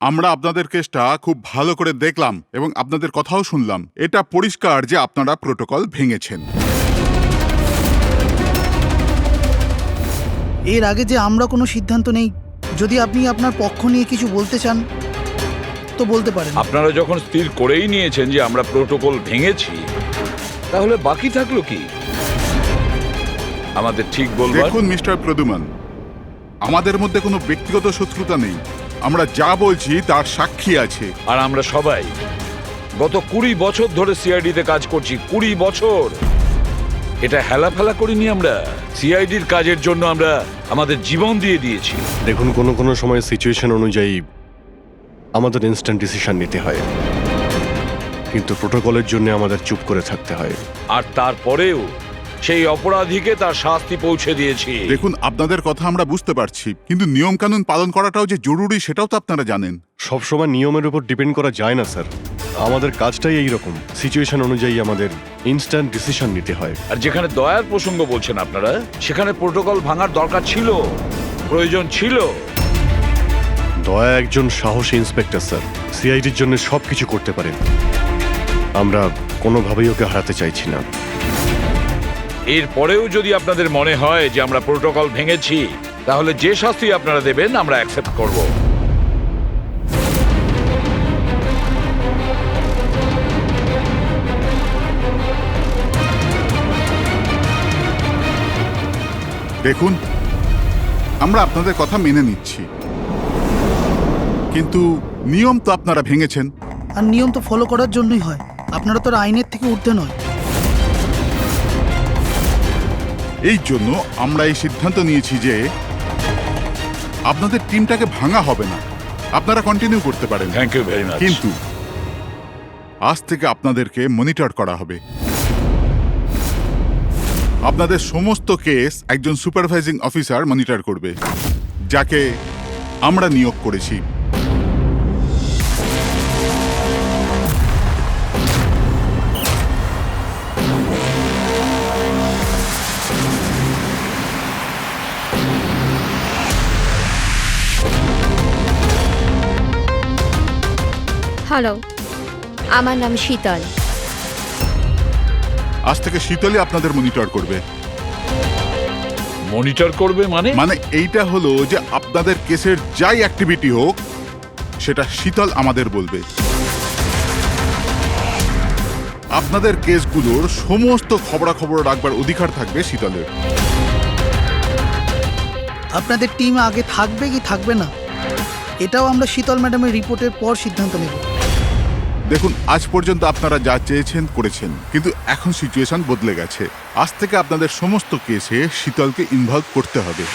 আমরা আপনাদের কেসটা খুব ভালো করে দেখলাম এবং আপনাদের কথাও শুনলাম। এটা পরিষ্কার যে আপনারা প্রোটোকল ভেঙেছেন। এর আগে যে আমরা কোনো সিদ্ধান্ত নেই, যদি আপনি আপনার পক্ষ নিয়ে কিছু বলতে চান তো বলতে পারেন। আপনারা যখন স্থির করেই নিয়েছেন যে আমরা প্রোটোকল ভেঙেছি, তাহলে বাকি থাকলো কি? আমাদের ঠিক বলবার। দেখুন মিস্টার প্রদ্যুমান, আমাদের মধ্যে কোনো ব্যক্তিগত শত্রুতা নেই। আমরা যা বলছি তার সাক্ষী আছে। আর আমরা সবাই গত 20 বছর ধরে সিআইডিতে কাজ করছি। 20 বছর। এটা হেলাফেলা করিনি আমরা। সিআইডির কাজের জন্য আমরা আমাদের জীবন দিয়ে দিয়েছি। দেখুন, কোনো সময় সিচুয়েশন অনুযায়ী আমাদের ইনস্ট্যান্ট ডিসিশন নিতে হয়, কিন্তু প্রোটোকলের জন্য আমাদের চুপ করে থাকতে হয়। আর তারপরেও সেই অপরাধীকে তার শাস্তি পৌঁছে দিয়েছি। দেখুন, আপনাদের কথা আমরা বুঝতে পারছি, কিন্তু নিয়ম কানুন পালন করাটাও যে জরুরি সেটাও তো আপনারা জানেন। সবসময় নিয়মের উপর ডিপেন্ড করা যায় না স্যার। আমাদের কাজটাই এইরকম, সিচুয়েশন অনুযায়ী আমাদের ইনস্ট্যান্ট ডিসিশন নিতে হয়। আর যেখানে দয়ার প্রসঙ্গ বলছেন আপনারা, সেখানে প্রোটোকল ভাঙার দরকার ছিল, প্রয়োজন ছিল। দয়া একজন সাহসী ইন্সপেক্টর স্যার, সিআইডির জন্য সবকিছু করতে পারেন। আমরা কোনোভাবেই ওকে হারাতে চাইছি না। এরপরেও যদি আপনাদের মনে হয় যে আমরা প্রোটোকল ভেঙেছি, তাহলে যে শাস্তি আপনারা দেবেন আমরা অ্যাকসেপ্ট করব। দেখুন, আমরা আপনাদের কথা মেনে নিচ্ছি, কিন্তু নিয়ম তো আপনারা ভেঙেছেন। আর নিয়ম তো ফলো করার জন্যই হয়, আপনারা তো আর আইনের থেকে ঊর্ধ্বে নয়। এই জন্য আমরা এই সিদ্ধান্ত নিয়েছি যে আপনাদের টিমটাকে ভাঙা হবে না, আপনারা কন্টিনিউ করতে পারেন। Thank you very much. কিন্তু আজ থেকে আপনাদেরকে মনিটর করা হবে। আপনাদের সমস্ত কেস একজন সুপারভাইজিং অফিসার মনিটর করবে, যাকে আমরা নিয়োগ করেছি। হ্যালো, আমার নাম শীতল। আজ থেকে শীতলই আপনাদের মনিটর করবে। মনিটর করবে মানে? মানে এইটা হলো যে আপনাদের কেসের যাই অ্যাক্টিভিটি হোক সেটা শীতল আমাদের বলবে। আপনাদের কেসগুলোর সমস্ত খবরাখবর রাখবার অধিকার থাকবে শীতলের। আপনাদের টিম আগে থাকবে কি থাকবে না, এটাও আমরা শীতল ম্যাডামের রিপোর্টের পর সিদ্ধান্ত নেব। দেখুন, আজ পর্যন্ত আপনারা যা চেয়েছেন করেছেন, কিন্তু এখন সিচুয়েশন বদলে গেছে। আজ থেকে আপনাদের সমস্ত কেসে শীতলকে ইনভলভ করতে হবে।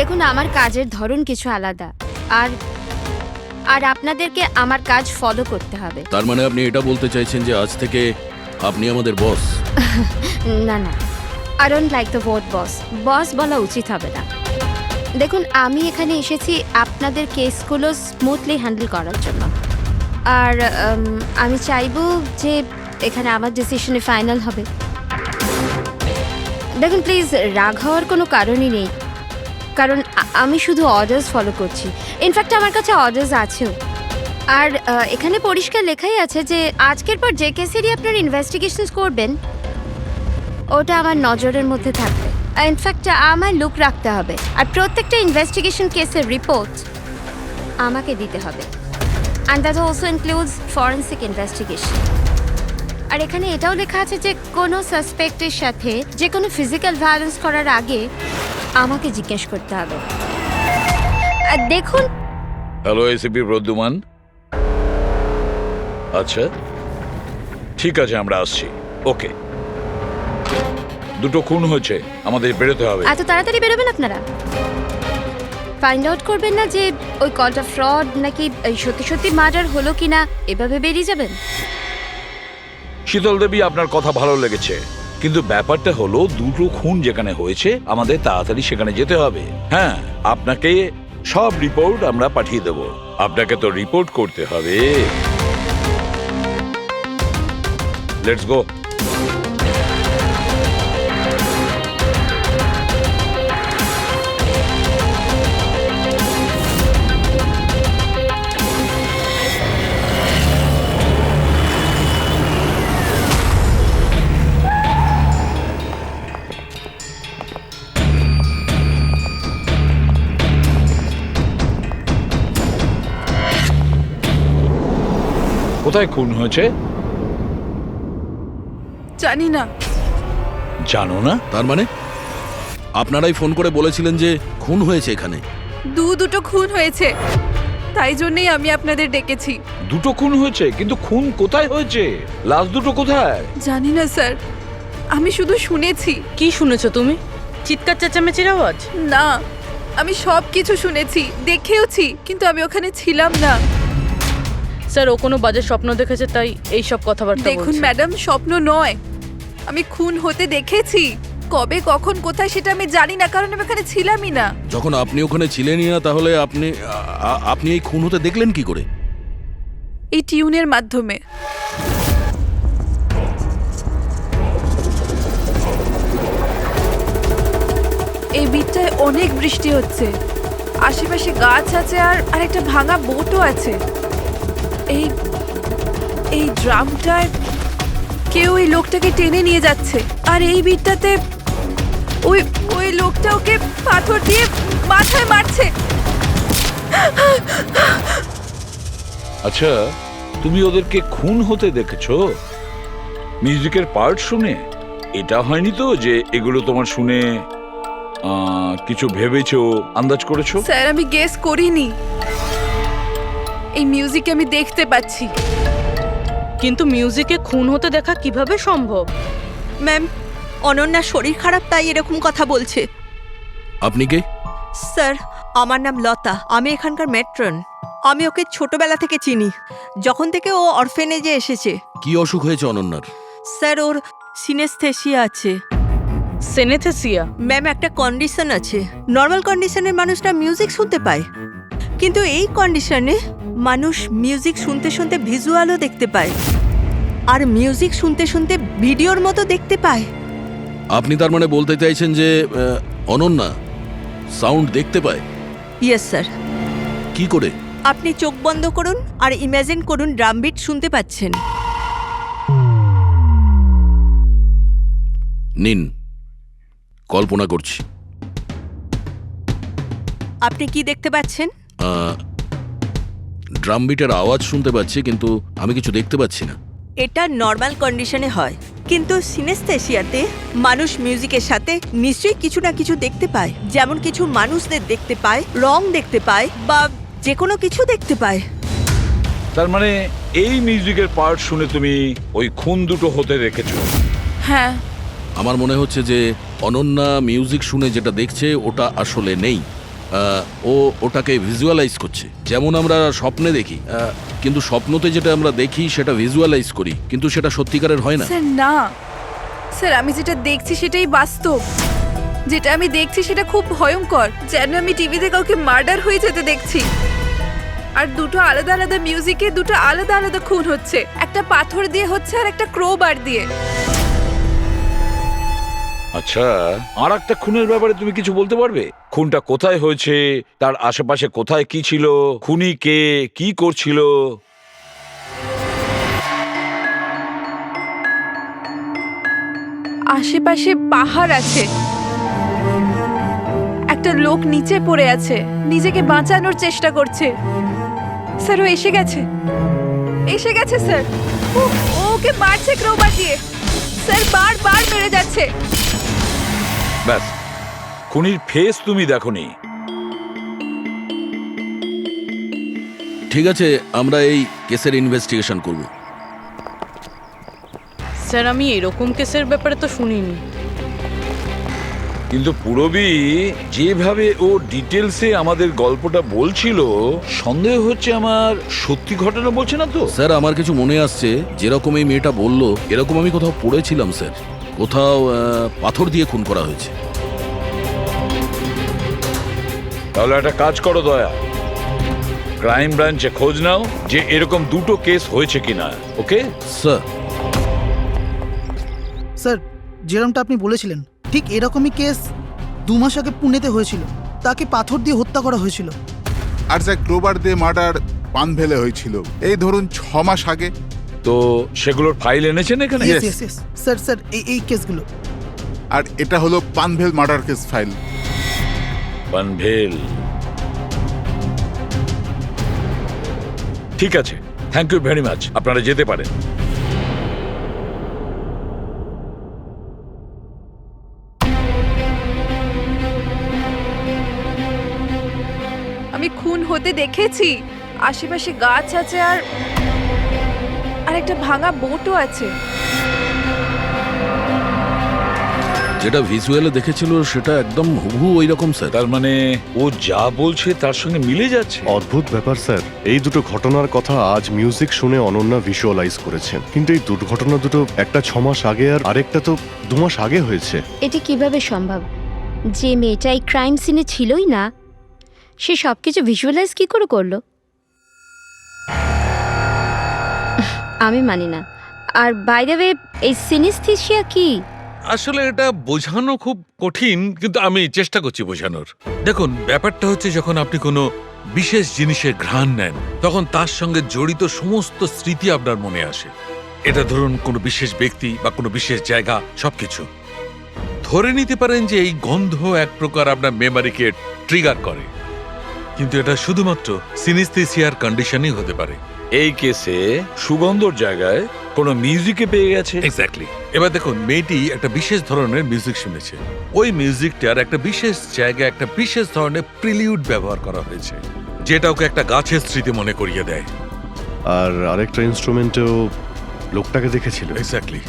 দেখুন, আমার কাজের ধরন কিছু আলাদা, আর আর আপনাদেরকে আমার কাজ ফলো করতে হবে। তার মানে আপনি এটা বলতে চাইছেন যে আজ থেকে আপনি আমাদের বস? না না, I don't like the word boss. Boss বলা উচিত হবে না। দেখুন, আমি এখানে এসেছি আপনাদের কেসগুলো স্মুথলি হ্যান্ডেল করার জন্য, আর আমি চাইবো যে এখানে আমার ডিসিশনে ফাইনাল হবে। দেখুন প্লিজ, রাগ হওয়ার কোনো কারণই নেই, কারণ আমি শুধু অর্ডার্স ফলো করছি। ইনফ্যাক্ট আমার কাছে অর্ডার্স আছেও। আর এখানে পরিষ্কার লেখাই আছে যে আজকের পর যে কেসেরই আপনার ইনভেস্টিগেশন করবেন ওটা আমার নজরের মধ্যে থাকবে। ইনফ্যাক্ট আমার লুক রাখতে হবে, আর প্রত্যেকটা ইনভেস্টিগেশন কেসের রিপোর্ট আমাকে দিতে হবে। And that also includes forensic investigation. আর এখানে এটাও লেখা আছে যে কোনো সাসপেক্টের সাথে যে কোনো ফিজিক্যাল ভায়োলেন্স করার আগে আমাকে জিজ্ঞেস করতে হবে। আর দেখুন, হ্যালো এসিপি প্রদ্যুমান। আচ্ছা ঠিক আছে, আমরা আসছি। ওকে, দুটো খুন হয়েছে, আমাদের বেরোতে হবে। এত তাড়াতাড়ি বেরোবেন আপনারা? ফাইন্ড আউট করবেন না যে ওই কলটা ফ্রড নাকি সত্যি সত্যি মার্ডার হলো কিনা, এভাবে বেরিয়ে যাবেন? শীতল দেবী, আপনার কথা ভালো লেগেছে, কিন্তু ব্যাপারটা হলো দুটো খুন যেখানে হয়েছে আমাদের তাড়াতাড়ি সেখানে যেতে হবে। হ্যাঁ, আপনাকে সব রিপোর্ট আমরা পাঠিয়ে দেব। আপনাকে তো রিপোর্ট করতে হবে। Let's go. কোথায় খুন হয়েছে জানি না। জানো না? তার মানে আপনারাই ফোন করে বলেছিলেন যে খুন হয়েছে এখানে? দুটো খুন হয়েছে, তাই জন্যই আমি আপনাদের ডেকেছি। দুটো খুন হয়েছে, কিন্তু খুন কোথায় হয়েছে? লাশ দুটো কোথায়? জানি না স্যার, আমি শুধু শুনেছি। কি শুনেছো তুমি? চিৎকার চেঁচামেচির আওয়াজ? না, আমি সব কিছু শুনেছি, দেখেওছি, কিন্তু আমি ওখানে ছিলাম না। স্যার, ও কোনো বাজে স্বপ্ন দেখেছে, তাই এই সব কথাবার্তা দেখুন বলছে। ম্যাডাম, স্বপ্ন নয়, আমি খুন হতে দেখেছি। কবে, কখন, কোথায় সেটা আমি জানি না, কারণ আমি ওখানে ছিলামই না। যখন আপনি ওখানে ছিলেনই না, তাহলে আপনি এই খুন হতে দেখলেন কি করে? এই টিউনের মাধ্যমে। এই বিটটায় অনেক বৃষ্টি হচ্ছে, আশেপাশে গাছ আছে, আর একটা ভাঙা বোটও আছে। এই এই ড্রামটায় কেউ এই লোকটাকে টেনে নিয়ে যাচ্ছে, আর এই বিটটাতে ওই ওই লোকটা ওকে পাথর দিয়ে মাথায় মারছে। আচ্ছা, তুমি ওদেরকে খুন হতে দেখেছো মিউজিকের পার্ট শুনে? এটা হয়নি তো যে এগুলো তোমার শুনে কিছু ভেবেছো, আন্দাজ করেছো? স্যার, আমি গেস করিনি। এই মিউজিক আমি দেখতে পাচ্ছি। কিন্তু মিউজিকে খুন হতে দেখা কিভাবে সম্ভব? ম্যাম, অনন্যার শরীর খারাপ, তাই এরকম কথা বলছে। আপনি কে? স্যার, আমার নাম লতা, আমি এখানকার ম্যাট্রন। আমি ওকে ছোটবেলা থেকে চিনি, যখন থেকে ও অরফেনেজে এসেছে। কি অসুখ হয়েছে অনন্যার? স্যার, ওর সিনেস্থেসিয়া আছে। সেনেথেসিয়া? ম্যাম, একটা কন্ডিশন আছে। নর্মাল কন্ডিশনের মানুষরা মিউজিক শুনতে পায়, কিন্তু এই কন্ডিশনে মানুষ মিউজিক শুনতে শুনতে ভিজুয়ালও দেখতে পায়, আর মিউজিক শুনতে শুনতে ভিডিওর মতো দেখতে পায়। আপনি তার মানে বলতে চাইছেন যে অনন্যা সাউন্ড দেখতে পায়? Yes sir. কি করে? আপনি চোখ বন্ধ করুন আর ইমাজিন করুন ড্রাম বিট শুনতে পাচ্ছেন। নিন, কল্পনা করছি। আপনি কি দেখতে পাচ্ছেন? ড্রাম বিটের আওয়াজ শুনতে পাচ্ছি, কিন্তু আমি কিছু দেখতে পাচ্ছি না। এটা নর্মাল কন্ডিশনে হয়, কিন্তু সিনেস্থেসিয়াতে মানুষ মিউজিকের সাথে নিশ্চয়ই কিছু না কিছু দেখতে পায়। যেমন কিছু মানুষদের দেখতে পায়, রং দেখতে পায়, বা যে কোনো কিছু দেখতে পায়। তার মানে এই মিউজিকের পার্ট শুনে তুমি ওই খুন দুটো হতে দেখেছো? হ্যাঁ। আমার মনে হচ্ছে যে অনন্যা মিউজিক শুনে যেটা দেখছে ওটা আসলে নেই। ও ওটাকে ভিজুয়ালাইজ করছে, যেমন আমরা স্বপ্নে দেখি, কিন্তু স্বপ্নতে যেটা আমরা দেখি সেটা ভিজুয়ালাইজ করি, কিন্তু সেটা সত্যিকারের হয় না। স্যার না, স্যার আমি যেটা দেখছি সেটাই বাস্তব। যেটা আমি দেখছি সেটা খুব ভয়ঙ্কর, যেন আমি টিভিতে কাউকে মার্ডার হয়ে যেতে দেখছি। আর দুটো আলাদা আলাদা মিউজিকে দুটো আলাদা আলাদা খুন হচ্ছে, একটা পাথর দিয়ে হচ্ছে আর একটা ক্রোবার দিয়ে। আচ্ছা, আর একটা খুনের ব্যাপারে তুমি কিছু বলতে পারবে? খুনটা কোথায় হয়েছে, তার আশেপাশে কোথায় কি ছিল, খুনি কে, কি করছিল? আশেপাশে পাহাড় আছে, একটা লোক নিচে পড়ে আছে, নিজেকে বাঁচানোর চেষ্টা করছে। স্যার ও এসে গেছে, এসে গেছে স্যার। ওকে মারছে ক্রোবার দিয়ে, স্যার বারবার মেরে যাচ্ছে। ব্যাস, খুনির ফেস তুমি দেখোনি। ঠিক আছে, আমরা এই কেসের ইনভেস্টিগেশন করব। স্যার আমি এরকম কেসের ব্যাপারে তো শুনিনি। কিন্তু পুরবী যেভাবে ও ডিটেলসে আমাদের গল্পটা বলছিল, সন্দেহ হচ্ছে আমার সত্যি ঘটনা বলছে না তো। স্যার আমার কিছু মনে আসছে, যেরকম এই মেয়েটা বললো এরকম আমি কোথাও পড়েছিলাম স্যার। কোথাও পাথর দিয়ে খুন করা হয়েছে। তাহলে একটা কাজ করো দয়া, ক্রাইম ব্রাঞ্চে খোঁজ নাও যে এরকম দুটো কেস হয়েছে কিনা। Okay sir. স্যার, যেরকমটা আপনি বলেছিলেন ঠিক এরকমই কেস 2 মাস আগে পুনেতে হয়েছিল। তাকে পাথর দিয়ে হত্যা করা হয়েছিল। আর যা ক্লোবার দিয়ে মার্ডার পানভেলে হয়েছিল এই ধরুন 6 মাস আগে। তো সেগুলোর ফাইল এনেছেন এখানে? Yes. Yes, yes. Sir sir এই কেসগুলো। আর এটা হলো Panvel murder case file. Panvel, ঠিক আছে, থ্যাংক ইউ ভেরি মাচ। আপনারা যেতে পারেন। আমি খুন হতে দেখেছি, আশেপাশে গাছ আছে আর একটা ভাঙা বোটও আছে। যেটা ভিজুয়ালে দেখেছিল সেটা একদম হুবহু ওই রকম স্যার। তার মানে ও যা বলছে তার সঙ্গে মিলে যাচ্ছে। অদ্ভুত ব্যাপার স্যার, এই দুটো ঘটনার কথা আজ মিউজিক শুনে অনন্যা ভিজুয়ালাইজ করেছেন, কিন্তু এই দুর্ঘটনা দুটো একটা 6 মাস আগে আর আরেকটা তো 2 মাস আগে হয়েছে। এটি কিভাবে সম্ভব? যে মেয়েটা এই ক্রাইম সিনে ছিলই না, সে সব কিছু ভিজুয়ালাইজ কি করে করলো? আমি মানি না। আর বাই দ্য ওয়ে, এই সিনিস্থেসিয়া কি? আসলে এটা বোঝানো খুব কঠিন, কিন্তু আমি চেষ্টা করছি বোঝানোর। দেখুন, ব্যাপারটা হচ্ছে যখন আপনি কোনো বিশেষ জিনিসের ঘ্রাণ নেন তখন তার সঙ্গে জড়িত সমস্ত স্মৃতি আপনার মনে আসে। এটা ধরুন কোনো বিশেষ ব্যক্তি বা কোনো বিশেষ জায়গা, সবকিছু। ধরে নিতে পারেন যে এই গন্ধ এক প্রকার আপনার মেমারিকে ট্রিগার করে, কিন্তু এটা শুধুমাত্র সিনিস্থেসিয়ার কন্ডিশনই হতে পারে। এই কেসে সুগন্ধর জায়গায় কোনো মিউজিকে পেয়ে গেছে। এক্স্যাক্টলি। এবার দেখুন, মেয়েটি একটা বিশেষ ধরনের মিউজিক শুনেছে। ওই মিউজিকটার একটা বিশেষ জায়গায় একটা বিশেষ ধরনের প্রিলিউড ব্যবহার করা হয়েছে, যেটা ওকে একটা গাছের স্মৃতি মনে করিয়ে দেয়। আর আরেকটা ইনস্ট্রুমেন্টেও লোকটাকে দেখেছিল। এক্স্যাক্টলি।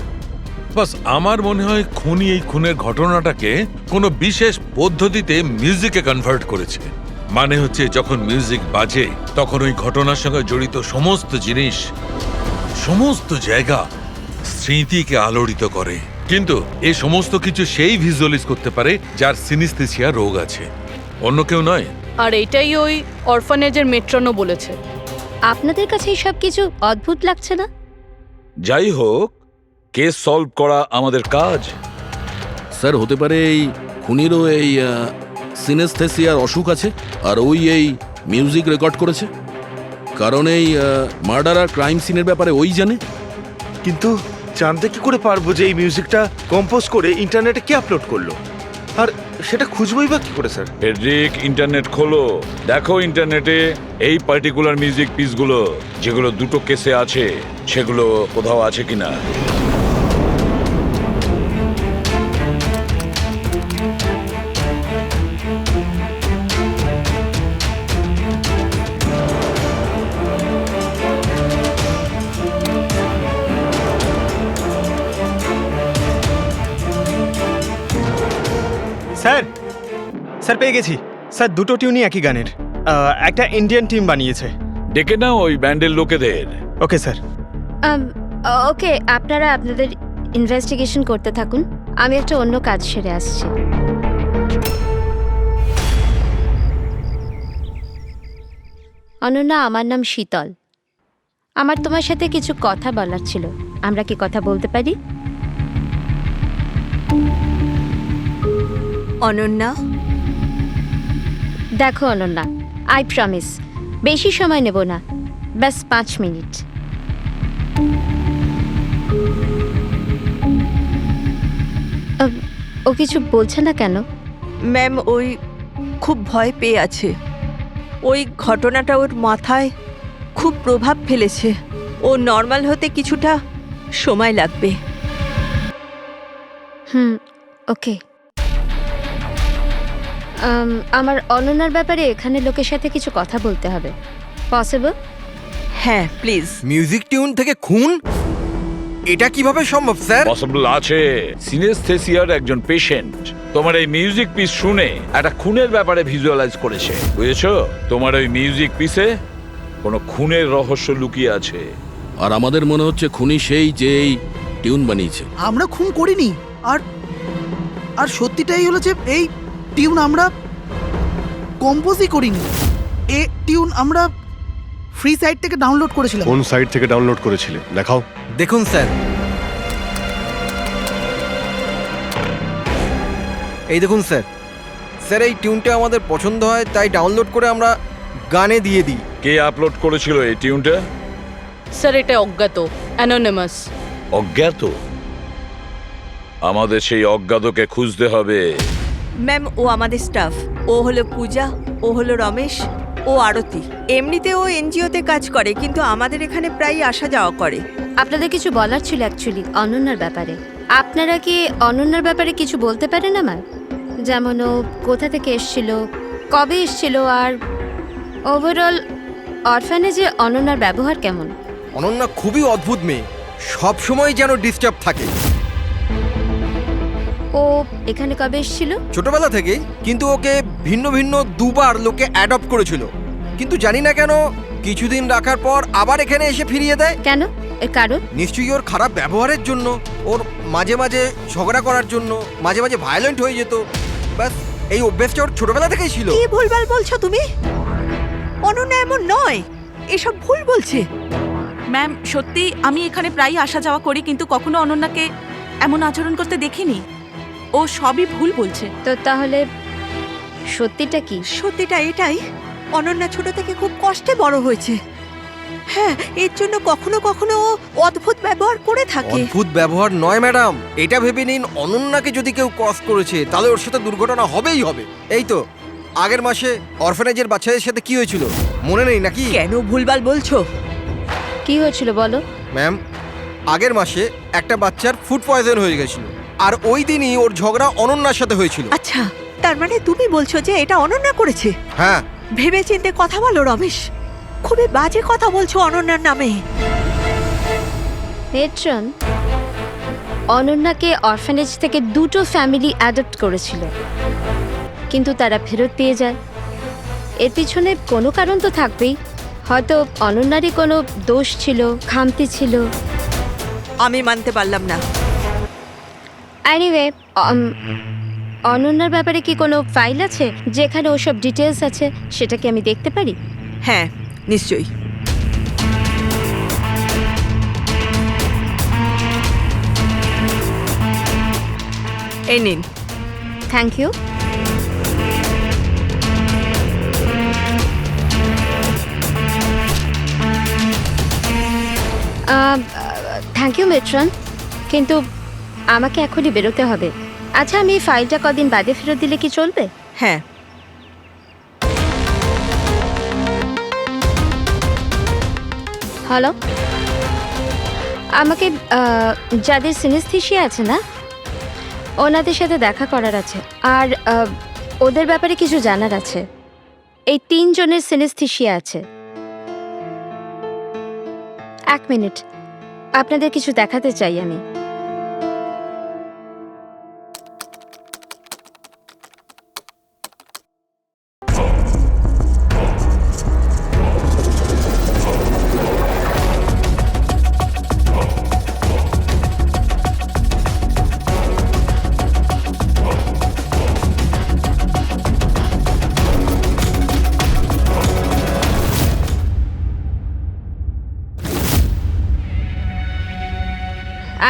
বাস আমার মনে হয় খুনি এই খুনের ঘটনাটাকে কোনো বিশেষ পদ্ধতিতে মিউজিকে কনভার্ট করেছে। মানে হচ্ছে যখন মিউজিক বাজে তখন ওই ঘটনার সঙ্গে জড়িত সমস্ত জিনিস, সমস্ত জায়গা স্মৃতিকে আলোড়িত করে। কিন্তু এই সমস্ত কিছু সেই ভিজুয়ালাইজ করতে পারে যার সিনিস্থেসিয়া রোগ আছে, অন্য কেউ নয়। আর এটাই ওই অরফানেজের মেট্রনও বলেছে। আপনাদের কাছে এই সব কিছু অদ্ভুত লাগছে না? যাই হোক, কেস সলভ করা আমাদের কাজ। স্যার হতে পারে এই খুনিরও এই সিনেস্থেসিয়ার অসুখ আছে, আর ওই এই মিউজিক রেকর্ড করেছে, কারণ এই মার্ডার আর ক্রাইম সিনের ব্যাপারে ওই জানে। কিন্তু জানতে কি করে পারবো যে এই মিউজিকটা কম্পোজ করে ইন্টারনেটে কে আপলোড করলো? আর সেটা খুঁজবই বা কি করে স্যার? ফেডরিক, ইন্টারনেট খোলো, দেখো ইন্টারনেটে এই পার্টিকুলার মিউজিক পিসগুলো যেগুলো দুটো কেসে আছে সেগুলো কোথাও আছে কিনা। স্যার স্যার পেয়ে গেছি স্যার, দুটো টিউনই একই গানের। একটা ইন্ডিয়ান টিম বানিয়েছে। ডেকে নাও ওই ব্যান্ডের লোকেদের। Okay sir. ওকে, আপনারা আপনাদের ইনভেস্টিগেশন করতে থাকুন, আমি একটা অন্য কাজ সেরে আসছি। অনন্যা, আমার নাম শীতল। আমার তোমার সাথে কিছু কথা বলার ছিল। আমরা কি কথা বলতে পারি? অনন্যা, দেখো অনন্যা, আই প্রমিস বেশি সময় নেব না, ব্যাস 5 মিনিট। ও কিছু বলছে না কেন? ম্যাম ওই খুব ভয় পেয়ে আছে। ওই ঘটনাটা ওর মাথায় খুব প্রভাব ফেলেছে। ও নর্মাল হতে কিছুটা সময় লাগবে। ওকে। আমার অনন্যার ব্যাপারে এখানে লোকের সাথে কিছু কথা বলতে হবে। পসিবল? হ্যাঁ প্লিজ। মিউজিক টিউন থেকে খুন, এটা কিভাবে সম্ভব স্যার? পসিবল আছে। সিনেস্থেসিয়ার একজন পেশেন্ট তোমার এই মিউজিক পিস শুনে একটা খুনের ব্যাপারে ভিজুয়ালাইজ করেছে, বুঝেছো? তোমার ওই মিউজিক পিসে কোনো খুনের রহস্য লুকিয়ে আছে। আর আমাদের মনে হচ্ছে খুনি সেই যে এই টিউন বানিয়েছে। আমরা খুন করিনি। আর আর সত্যিটাই হলো যে এই টিউন আমরা কম্পোজই করিনি। এ টিউন আমরা ফ্রি সাইট থেকে ডাউনলোড করেছিলাম। কোন সাইট থেকে ডাউনলোড করেছিলে দেখাও। দেখুন স্যার, এই দেখুন স্যার। স্যার এই টিউনটা আমাদের পছন্দ হয় তাই ডাউনলোড করে আমরা গানে দিয়ে দিই। কে আপলোড করেছিল এই টিউনটা? স্যার এটা অজ্ঞাত, অ্যানোনিমাস। অজ্ঞাত? আমাদের সেই অজ্ঞাতকে খুঁজতে হবে। ম্যাম ও আমাদের স্টাফ। ও হলো পূজা, ও হলো রমেশ, ও আরতি। এমনিতে ও এনজিওতে কাজ করে, কিন্তু আমাদের এখানে প্রায় আসা যাওয়া করে। আপনাদের কিছু বলার ছিল অ্যাকচুয়ালি অনন্যার ব্যাপারে। আপনারা কি অনন্যার ব্যাপারে কিছু বলতে পারেন আমার? যেমন ও কোথা থেকে এসেছিল, কবে এসেছিল, আর ওভারঅল অরফানেজে অনন্যার ব্যবহার কেমন? অনন্যা খুবই অদ্ভুত মেয়ে, সব সময় যেন ডিস্টার্ব থাকে। ও এখানে কবে এসেছিল? ছোটবেলা থেকেই, কিন্তু ওকে ভিন্ন ভিন্ন দুবার লোকে অ্যাডপ্ট করেছিল, কিন্তু জানি না কেন কিছুদিন রাখার পর আবার এখানে এসে ফিরিয়ে দেয়। কেন? এর কারণ? নিশ্চয়ই ওর খারাপ ব্যবহারের জন্য, ওর মাঝে মাঝে ঝগড়া করার জন্য, মাঝে মাঝে ভায়োলেন্ট হয়ে যেত। ব্যাস এই অভ্যেসটা ওর ছোটবেলা থেকেই ছিল। কি ভুলভাল বলছো তুমি? অনন্যা এমন নয়, এসব ভুল বলছে। ম্যাম সত্যি আমি এখানে প্রায়ই আসা যাওয়া করি, কিন্তু কখনো অনন্যাকে এমন আচরণ করতে দেখিনি। ও সবই ভুল বলছে। তো তাহলে সত্যিটা কি? সত্যিটা এটাই, অনন্যা ছোট থেকে খুব কষ্টে বড় হয়েছে। হ্যাঁ, এর জন্য কখনো কখনো ও অদ্ভুত ব্যবহার করে থাকে। অদ্ভুত ব্যবহার নয় ম্যাডাম, এটা ভেবে নিন অনন্যাকে যদি কেউ ক্রস করেছে তাহলে ওর সাথে দুর্ঘটনা হবেই হবে। এই তো আগের মাসে অরফানেজের বাচ্চাদের সাথে কি হয়েছিল মনে নেই নাকি? কেন ভুলভাল বলছো? কি হয়েছিল বলো। ম্যাম, আগের মাসে একটা বাচ্চার ফুড পয়জন হয়ে গেছিল, আর ওই দিনই ওর ঝগড়া অনন্যার সাথে হয়েছিল। আচ্ছা, তার মানে তুমি বলছো যে এটা অনন্যা করেছে? হ্যাঁ। ভেবে চিন্তে কথা বলো রমেশ, খুবই বাজে কথা বলছো অনন্যার নামে। পেট্রন, অনন্যাকে অরফানেজ থেকে দুটো ফ্যামিলি অ্যাডপ্ট করেছিল, কিন্তু তারা ফেরত পেয়ে যায়। এর পিছনে কোনো কারণ তো থাকবেই। হয়তো অনন্যারই কোনো দোষ ছিল, খামতি ছিল। আমি মানতে পারলাম না। এনিওয়ে, অনন্যার ব্যাপারে কি কোনো ফাইল আছে যেখানে ওসব ডিটেলস আছে? সেটা কি আমি দেখতে পারি? হ্যাঁ নিশ্চয়ই। এই নিন। Thank you. Thank you matron, কিন্তু আমাকে এখনই বেরোতে হবে। আচ্ছা, আমি এই ফাইলটা কদিন বাদে ফেরত দিলে কি চলবে? হ্যাঁ। হ্যালো, আমাকে যাদের সিনেস্থেসিয়া আছে না, ওনাদের সাথে দেখা করার আছে, আর ওদের ব্যাপারে কিছু জানার আছে। এই 3 জনের সিনেস্থেসিয়া আছে। 1 মিনিট, আপনাদের কিছু দেখাতে চাই আমি।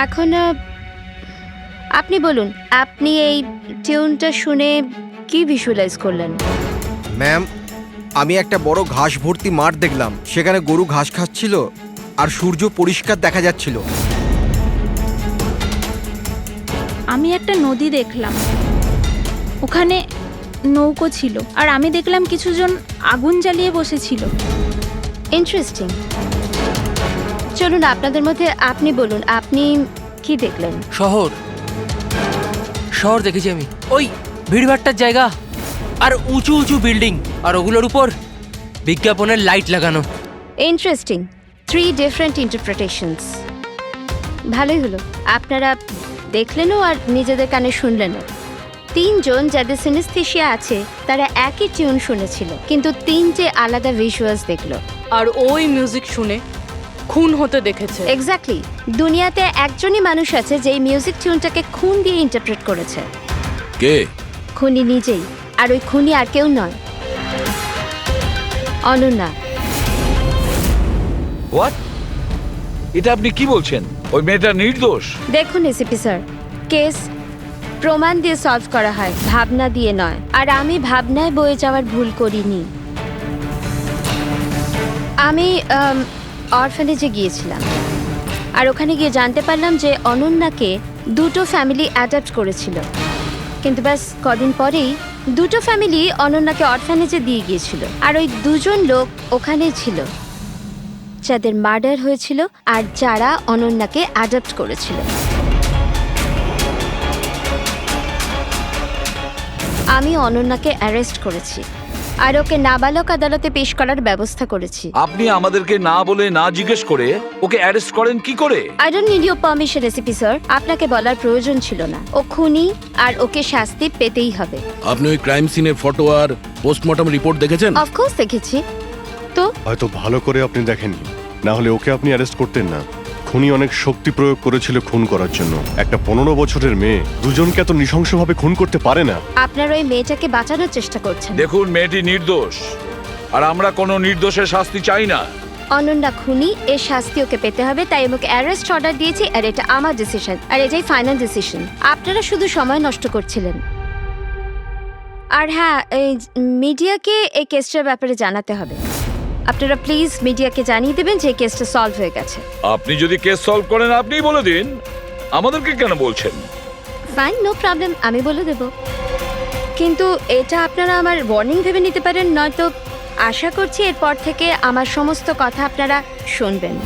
এখন আপনি বলুন, আপনি এই টিউনটা শুনে কি ভিজুয়ালাইজ করলেন? ম্যাম, আমি একটা বড় ঘাস ভর্তি মাঠ দেখলাম, সেখানে গরু ঘাস খাচ্ছিল আর সূর্য পরিষ্কার দেখা যাচ্ছিল। আমি একটা নদী দেখলাম, ওখানে নৌকো ছিল, আর আমি দেখলাম কিছুজন আগুন জ্বালিয়ে বসেছিল। ইন্টারেস্টিং। চলুন আপনাদের মধ্যে আপনি বলুন, আপনি কি দেখলেন? শহর শহর দেখেছি আমি, ওই ভিড়ভাট্টার জায়গা আর উঁচু উঁচু বিল্ডিং আর ওগুলোর উপর বিজ্ঞাপনের লাইট লাগানো। ইন্টারেস্টিং। 3 different interpretations. ভালোই হলো, আপনারা দেখলেনও আর নিজেদের কানে শুনলেনও। 3 জন যাদের সিনেস্থেশিয়া আছে তারা একই টিউন শুনেছিল, কিন্তু 3টে আলাদা ভিজুয়ালস দেখলো। আর ওই মিউজিক শুনে খুন হতে দেখেছে। এক্স্যাক্টলি। দুনিয়াতে একজনই মানুষ আছে যে এই মিউজিক টিউনটাকে খুন দিয়ে ইন্টারপ্রেট করেছে। কে? খুনি নিজেই। আর ওই খুনি আর কেউ নয়, অনন্যা। হোয়াট? এটা আপনি কি বলছেন? ওই মেয়েটা নির্দোষ? দেখুন এসিপি স্যার, কেস প্রমাণ দিয়ে সলভ করা হয়, ভাবনা দিয়ে নয়। আর আমি ভাবনায় বয়ে যাওয়ার ভুল করিনি। আমি অরফানেজে গিয়েছিলাম, আর ওখানে গিয়ে জানতে পারলাম যে অনন্যাকে 2টো ফ্যামিলি অ্যাডাপ্ট করেছিল। কিন্তু ব্যাস কদিন পরেই 2টো ফ্যামিলি অনন্যাকে অরফানেজে দিয়ে গিয়েছিল। আর ওই 2 জন লোক ওখানেই ছিল যাদের মার্ডার হয়েছিল আর যারা অনন্যাকে অ্যাডাপ্ট করেছিল। আমি অনন্যাকে অ্যারেস্ট করেছি আর ওকে নাবালক আদালতে পেশ করার ব্যবস্থা করেছি। আপনি আমাদেরকে না বলে, না জিজ্ঞেস করে ওকে অ্যারেস্ট করেন কি করে? I don't need your permission ACP sir. আপনাকে বলার প্রয়োজন ছিল না। ও খুনি আর ওকে শাস্তি পেতেই হবে। আপনি ওই ক্রাইম সিনের ফটো আর পোস্টমর্টম রিপোর্ট দেখেছেন? অফকোর্স দেখেছি। তো হয়তো ভালো করে আপনি দেখেননি, না হলে ওকে আপনি অ্যারেস্ট করতেন না। খুনি অনেক শক্তি প্রয়োগ করেছিল খুন করার জন্য। একটা 15 বছরের মেয়ে 2 জনকে এত নৃশংসভাবে খুন করতে পারে না। আপনারা ওই মেয়েটাকে বাঁচানোর চেষ্টা করছেন। দেখুন, মেয়েটি নির্দোষ, আর আমরা কোনো নির্দোষের শাস্তি চাই না। অনন্যা খুনি, এর শাস্তি ওকে পেতে হবে, তাই আমাকে অ্যারেস্ট অর্ডার দিয়েছি। আর এটা আমার ডিসিশন, আর এটাই ফাইনাল ডিসিশন। আপনারা শুধু সময় নষ্ট করছিলেন। আর হ্যাঁ, এই মিডিয়াকে এই কেসটার ব্যাপারে জানাতে হবে। আপনারা প্লিজ মিডিয়াকে জানিয়ে দেবেন যে এই কেসটা সলভ হয়ে গেছে। আপনি যদি কেস সলভ করেন আপনিই বলে দিন, আমাদেরকে কেন বলছেন? ফাইন, নো প্রবলেম, আমি বলে দেব। কিন্তু এটা আপনারা আমার ওয়ার্নিং ভেবে নিতে পারেন, নয়তো আশা করছি এরপর থেকে আমার সমস্ত কথা আপনারা শুনবেন।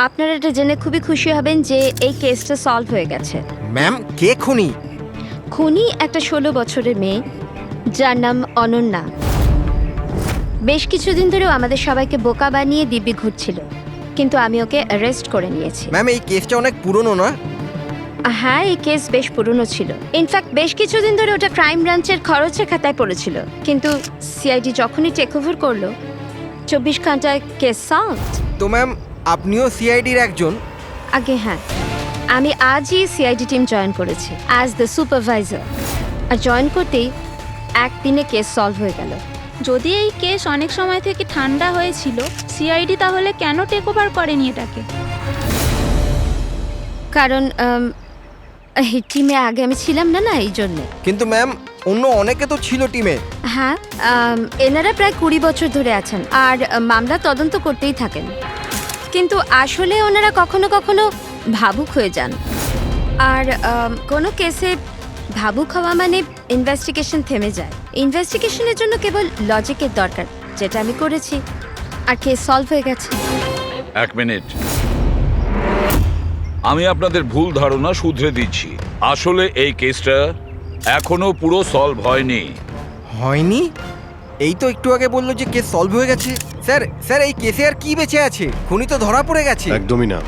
আপনারা এটা জেনে খুবই খুশি হবেন যে এই কেসটা সলভ হয়ে গেছে। ম্যাম, কে খুনি? খুনি একটা 16 বছরের মেয়ে যার নাম অনন্যা। বেশ কিছুদিন ধরেও আমাদের সবাইকে বোকা বানিয়ে দিব্যি ঘুরছিল, কিন্তু আমি ওকে অ্যারেস্ট করে নিয়েছি। ম্যাম, এই কেসটা অনেক পুরনো না? হ্যাঁ, এই কেস বেশ পুরনো ছিল। ইনফ্যাক্ট বেশ কিছুদিন ধরে ওটা ক্রাইম ব্রাঞ্চের খরচের খাতায় পড়েছিল, কিন্তু সিআইডি যখনই টেক ওভার করলো 24 ঘন্টায় কেস সলভ। তো ম্যাম, আপনিও সিআইডির একজন? আগে হ্যাঁ, আমি আজই সিআইডি টিম জয়েন করেছি অ্যাজ দ্য সুপারভাইজার। আর জয়েন করতেই একদিনে কেস সলভ হয়ে গেল। যদি এই কেস অনেক সময় থেকে ঠান্ডা হয়েছিল, সিআইডি তাহলে কেন টেক ওভার করেনি এটাকে? কারণ এই টিমে আগে আমি ছিলাম না, এই জন্যে। কিন্তু ম্যাম, অন্য অনেকে তো ছিল টিমে। হ্যাঁ, এনারা প্রায় 20 বছর ধরে আছেন আর মামলা তদন্ত করতেই থাকেন। কিন্তু আসলে ওনারা কখনো কখনো ভাবুক হয়ে যান। আর কোনো কেসে ভাবুক হওয়া মানে ইনভেস্টিগেশন থেমে যায়। ইনভেস্টিগেশনের জন্য কেবল লজিকের দরকার, যেটা আমি করেছি, আর কেস সলভ হয়ে গেছে। 1 মিনিট, আমি আপনাদের ভুল ধারণা শুধরে দিচ্ছি। আসলে এই কেসটা এখনো পুরো সলভ হয়নি। হয়নি? এই তো একটু আগে বললো যে কেস সলভ হয়ে গেছে। স্যার স্যার, এই কেসে আর কি বেঁচে আছে? খুনি তো ধরা পড়ে গেছে। একদমই না,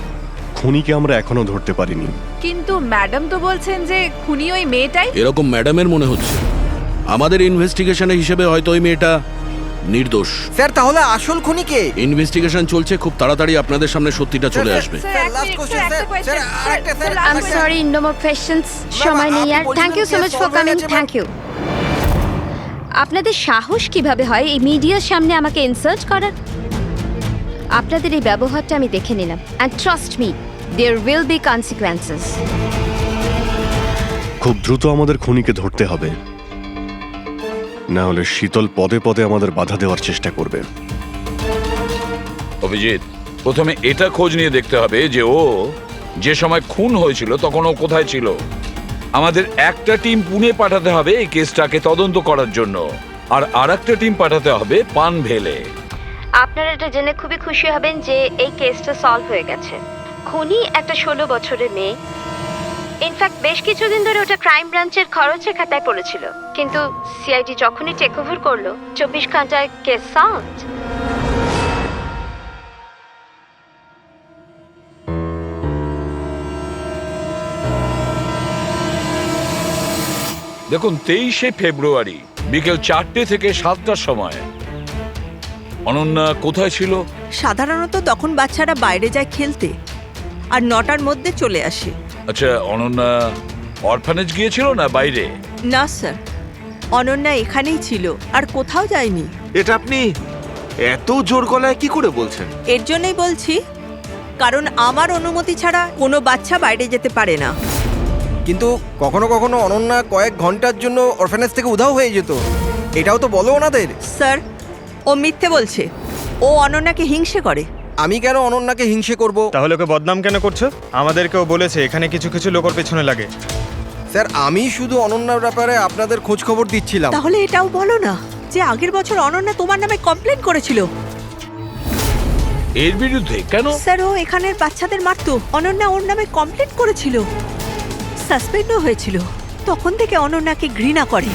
খুনিকে আমরা এখনো ধরতে পারিনি। কিন্তু ম্যাডাম তো বলছেন যে খুনি ওই মেয়েটাই। এরকম ম্যাডামের মনে হচ্ছে। আমাদের ইনভেস্টিগেশনের হিসেবে হয়তো ওই মেয়েটা নির্দোষ। স্যার, তাহলে আসল খুনি কে? ইনভেস্টিগেশন চলছে, খুব তাড়াতাড়ি আপনাদের সামনে সত্যিটা চলে আসবে। I am sorry, no more questions. সময় নেই আর। Thank you so much for coming. Thank you. আপনাদের সাহস কিভাবে হয় এই মিডিয়ার সামনে আমাকে ইনসাল্ট করার? আপনাদের এই ব্যবহারটা আমি দেখে নিলাম, and trust me, there will be consequences. খুব দ্রুত আমাদের খুনিকে ধরতে হবে, না হলে শীতল পদে পদে আমাদের বাধা দেওয়ার চেষ্টা করবে। অভিজিৎ, প্রথমে এটা খোঁজ নিয়ে দেখতে হবে যে ও যে সময় খুন হয়েছিল তখন ও কোথায় ছিল? আমাদের একটা টিম পুনে পাঠাতে হবে এই কেসটাকে তদন্ত করার জন্য, আর আরেকটা টিম পাঠাতে হবে পানভেলে। আপনারা এটা জেনে খুবই খুশি হবেন যে এই কেসটা সলভ হয়ে গেছে। খুনি একটা 16 বছরের মেয়ে। ইনফ্যাক্ট বেশ কিছুদিন ধরে ওটা ক্রাইম ব্রাঞ্চের খরচের খাতায় পড়েছিল, কিন্তু সিআইডি যখনই টেক ওভার করলো 24 ঘন্টায় কেস সলভড। দেখুন 23শে ফেব্রুয়ারি বিকেল 4টে থেকে 7টার সময় অনন্যা কোথায় ছিল? সাধারণত তখন বাচ্চারা বাইরে যায় খেলতে, আর 9টার মধ্যে চলে আসে। আচ্ছা, অনন্যা অরফানেজ গিয়েছিল না বাইরে? না স্যার, অনন্যা এখানেই ছিল আর কোথাও যায়নি। এটা আপনি এত জোর গলায় কি করে বলছেন? এর জন্যই বলছি, কারণ আমার অনুমতি ছাড়া কোনো বাচ্চা বাইরে যেতে পারে না। কিন্তু কখনো কখনো অনন্যা কয়েক ঘন্টার জন্য অরফানেজ থেকে উধাও হয়ে যেত, এটাও তো বলো ওনাদের। স্যার, ও মিথ্যে বলছে। ও অনন্যাকে হিংসে করে। আমি কেন অনন্যাকে হিংসে করব? তাহলে ওকে বদনাম কেন করছো? আমাদেরকেও বলেছে এখানে কিছু কিছু লোকের পেছনে লাগে। স্যার, আমি শুধু অনন্যার ব্যাপারে আপনাদের খোঁজ খবর দিচ্ছিলাম। তাহলে এটাও বলো না যে আগের বছর অনন্যা তোমার নামে কমপ্লেন করেছিল। এর বিরুদ্ধে কেন? স্যার, ও এখানের বাচ্চাদের মারতো। অনন্যা ওর নামে কমপ্লেন করেছিল, সাসপেন্ডও হয়েছিল। তখন থেকে অনন্যাকে ঘৃণা করে।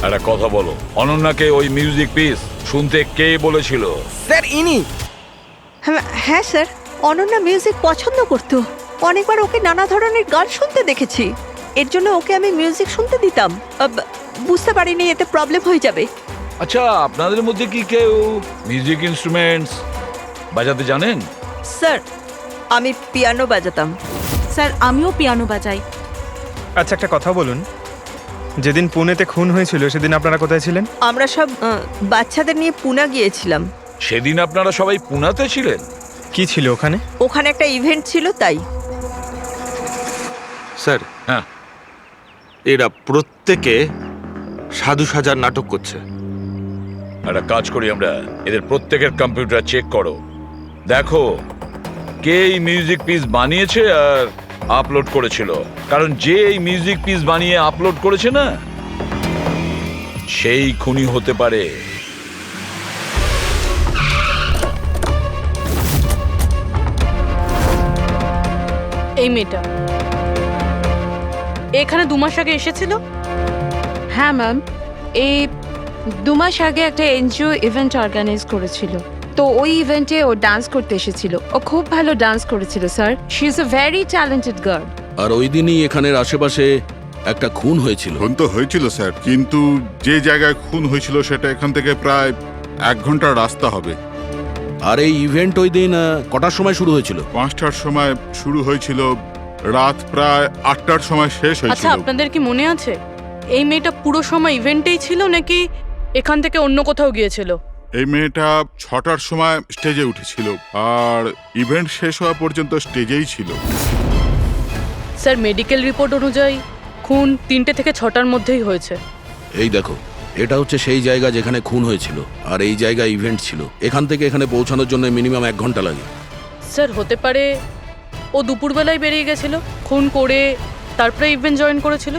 একটা কথা বলো, অনন্যাকে ওই মিউজিক পিস শুনতে কে বলেছিল? স্যার, ইনি। হ্যাঁ স্যার, অনন্যা মিউজিক পছন্দ করত। অনেকবার ওকে নানা ধরনের গান শুনতে দেখেছি। এর জন্য ওকে আমি মিউজিক শুনতে দিতাম। বুঝতে পারিনি এতে প্রবলেম হয়ে যাবে। আচ্ছা, আপনাদের মধ্যে কি কেউ মিউজিক ইনস্ট্রুমেন্টস বাজাতে জানেন? স্যার, আমি পিয়ানো বাজাতাম। স্যার, আমিও পিয়ানো বাজাই। আচ্ছা, একটা কথা বলুন, যেদিন পুনেতে খুন হয়েছিল সেদিন আপনারা কোথায় ছিলেন? আমরা সব বাচ্চাদের নিয়ে পুনা গিয়েছিলাম। সেদিন আপনারা সবাই পুনাতে ছিলেন? কি ছিল ওখানে? ওখানে একটা ইভেন্ট ছিল, তাই। স্যার, হ্যাঁ, এরা প্রত্যেকে সাধু সাজার নাটক করছে। একটা কাজ করি আমরা, এদের প্রত্যেকের কম্পিউটার চেক করো, দেখো কে এই মিউজিক পিস বানিয়েছে আর আপলোড করেছিল। কারণ যে এই মিউজিক পিস বানিয়ে আপলোড করেছে না, সেই খুনি হতে পারে। এই মেয়েটা এখানে 2 মাস আগে এসেছিল। হ্যাঁ ম্যাম, এই 2 মাস আগে একটা এনজিও ইভেন্ট অর্গানাইজ করেছিল, তো ওই ইভেন্টে ও ডান্স করতে এসেছিল। ও খুব ভালো ডান্স করেছিল sir. She is a very talented girl. আর ওই দিনই এখানের আশেপাশে একটা খুন হয়েছিল। খুন তো হয়েছিল স্যার, কিন্তু যে জায়গায় খুন হয়েছিল সেটা এখান থেকে প্রায় 1 ঘন্টার রাস্তা হবে। আর এই ইভেন্ট ওই দিন কটার সময় শুরু হয়েছিল? 5টার সময় শুরু হয়েছিল, রাত প্রায় 8টার সময় শেষ আচ্ছা, হয়েছিল। আপনাদের কি মনে আছে এই মেয়েটা পুরো সময় ইভেন্টেই ছিল নাকি এখান থেকে অন্য কোথাও গিয়েছিল? এই মেয়েটা 6টার সময় স্টেজে উঠেছিল, আর ইভেন্ট শেষ হওয়া পর্যন্ত স্টেজেই ছিল। স্যার, মেডিকেল রিপোর্ট অনুযায়ী খুন 3টে থেকে 6টার মধ্যেই হয়েছে। এই দেখো, এটা হচ্ছে সেই জায়গা যেখানে খুন হয়েছিল, আর এই জায়গায় ইভেন্ট ছিল। এখান থেকে এখানে পৌঁছানোর জন্য মিনিমাম 1 ঘন্টা লাগে। স্যার, হতে পারে ও দুপুরবেলায় বেরিয়ে গেছিল, খুন করে তারপরে ইভেন্ট জয়েন করেছিল।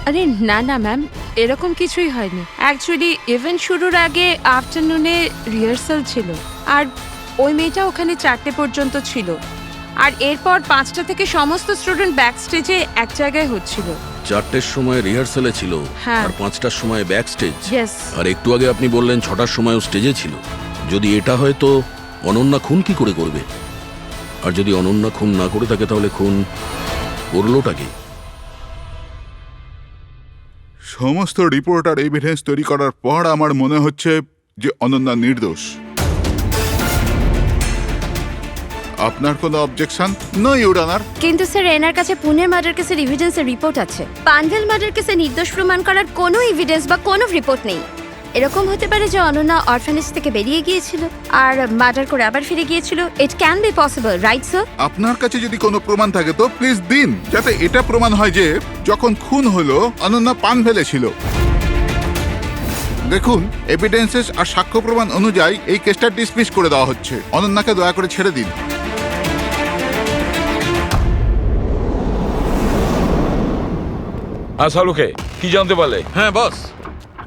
আরে না না ম্যাম, এরকম কিছুই হয়নি। অ্যাকচুয়ালি ইভেন্ট শুরুর আগে আফটারনুনে রিহার্সাল ছিল, আর ওই মেয়েটা ওখানে 4টে পর্যন্ত ছিল, আর এরপর 5টা থেকে সমস্ত স্টুডেন্ট ব্যাক স্টেজে এক জায়গায় হচ্ছিল। 4টের সময় রিহার্সালে ছিল, হ্যাঁ। আর 5টার সময় ব্যাক স্টেজ। Yes. আর একটু আগে আপনি বললেন 6টার সময়ও স্টেজে ছিল। যদি এটা হয় তো অনন্যা খুন কি করে করবে? আর যদি অনন্যা খুন না করে থাকে তাহলে খুন করলোটাকে? সমস্ত রিপোর্ট আর এভিডেন্স তৈরি করার পর আমার মনে হচ্ছে যে অনন্যা নির্দোষ। আপনার কোনো অবজেকশন? No your honour. কিন্তু স্যার, এনার কাছে পুনের মার্ডার কেসের এভিডেন্সের রিপোর্ট আছে। পানভেল মার্ডার কেসে নির্দোষ প্রমাণ করার কোনো এভিডেন্স বা কোনো রিপোর্ট নেই। এরকম হতে পারে যে অনন্যা অরফানেজ থেকে বেরিয়ে গিয়েছিল আর মার্ডার করে আবার ফিরে গিয়েছিল। It can be possible, right sir? আপনার কাছে যদি কোনো প্রমাণ থাকে তো প্লিজ দিন, যাতে এটা প্রমাণ হয় যে যখন খুন হলো অনন্যা পানভেলে ছিল। দেখুন, এভিডেন্সেস আর সাক্ষ্য প্রমাণ অনুযায়ী এই কেসটা ডিসমিস করে দেওয়া হচ্ছে। অনন্যাকে দয়া করে ছেড়ে দিন। হ্যাঁ সালুকে কি জানতে পারলে? হ্যাঁ বস,